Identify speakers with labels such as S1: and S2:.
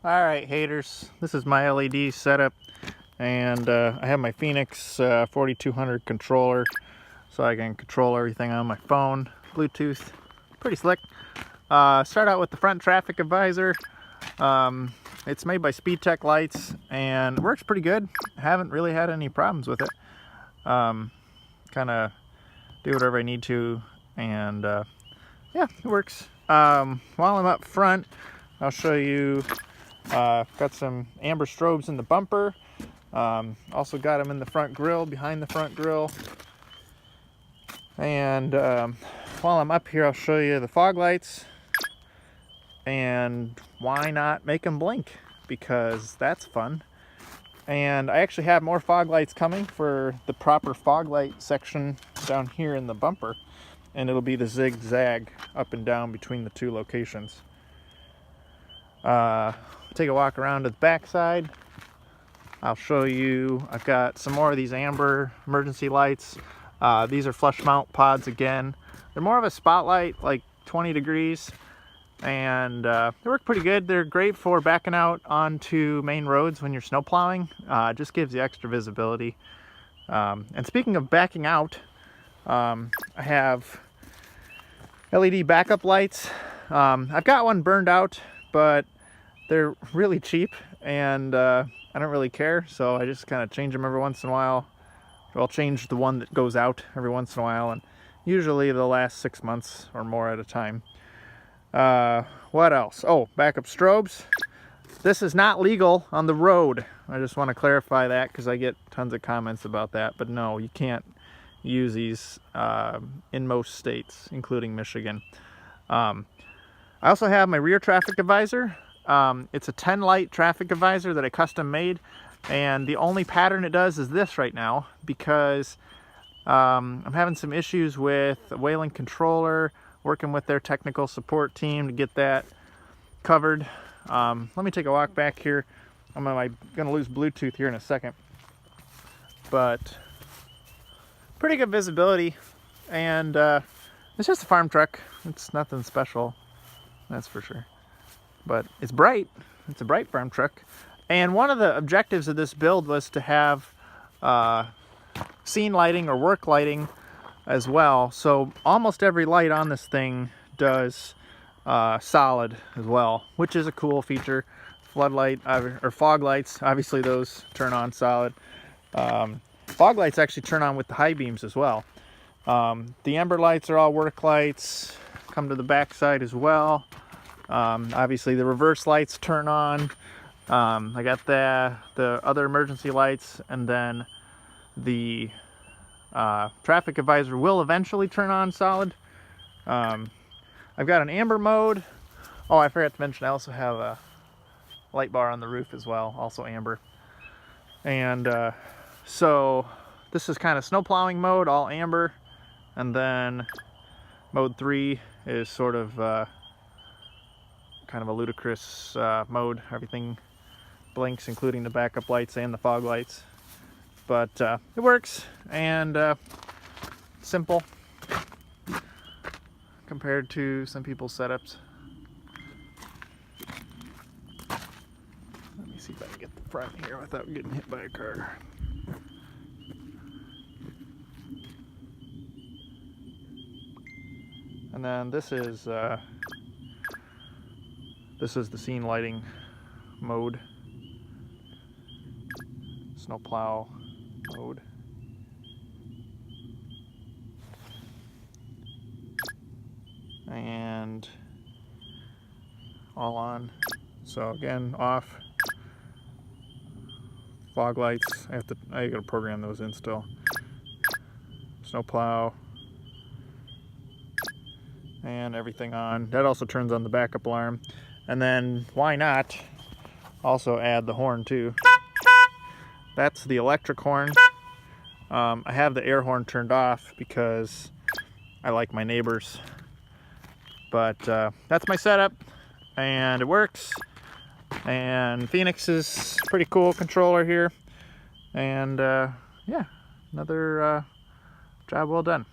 S1: Alright haters, this is my LED setup, and I have my Feniex 4200 controller, so I can control everything on my phone. Bluetooth, pretty slick. Start out with the front traffic advisor. It's made by Speedtech lights and it works pretty good. I haven't really had any problems with it. Kind of do whatever I need to, and yeah, it works. While I'm up front, I'll show you. Got some amber strobes in the bumper. Also got them in the front grille, behind the front grille. And while I'm up here, I'll show you the fog lights. And why not make them blink? Because that's fun. And I actually have more fog lights coming for the proper fog light section down here in the bumper. And it'll be the zigzag up and down between the two locations. Take a walk around to the back side. I'll show you, I've got some more of these amber emergency lights. These are flush mount pods again. They're more of a spotlight, like 20 degrees. And they work pretty good. They're great for backing out onto main roads when you're snow plowing. It just gives you extra visibility. And speaking of backing out, I have LED backup lights. I've got one burned out, but they're really cheap, and I don't really care, so I just kind of change them every once in a while. I'll change the one that goes out every once in a while, and usually they'll last 6 months or more at a time. What else? Oh, backup strobes. This is not legal on the road. I just want to clarify that because I get tons of comments about that, but no, you can't use these in most states, including Michigan. I also have my rear traffic advisor. It's a 10 light traffic advisor that I custom made, and the only pattern it does is this right now because I'm having some issues with a Whelen controller, working with their technical support team to get that covered. Let me take a walk back here. I'm gonna lose Bluetooth here in a second, but pretty good visibility, and it's just a farm truck. It's nothing special, that's for sure. But it's bright. It's a bright farm truck. And one of the objectives of this build was to have scene lighting or work lighting as well. So almost every light on this thing does solid as well, which is a cool feature. Floodlight or fog lights, obviously those turn on solid. Fog lights actually turn on with the high beams as well. The amber lights are all work lights. Come to the back side as well. Obviously the reverse lights turn on. I got the other emergency lights, and then the traffic advisor will eventually turn on solid. I've got an amber mode. Oh, I forgot to mention I also have a light bar on the roof as well, also amber. And so this is kind of snow plowing mode, all amber, and then mode 3 is sort of kind of a ludicrous mode. Everything blinks, including the backup lights and the fog lights. But it works, and simple compared to some people's setups. Let me see if I can get the front here without getting hit by a car. And then this is the scene lighting mode, snow plow mode. And all on. So again, off. Fog lights, I gotta program those in still. Snow plow. And everything on. That also turns on the backup alarm. And then, why not also add the horn too? That's the electric horn. I have the air horn turned off because I like my neighbors. But that's my setup, and it works. And Feniex is pretty cool controller here. And yeah, another job well done.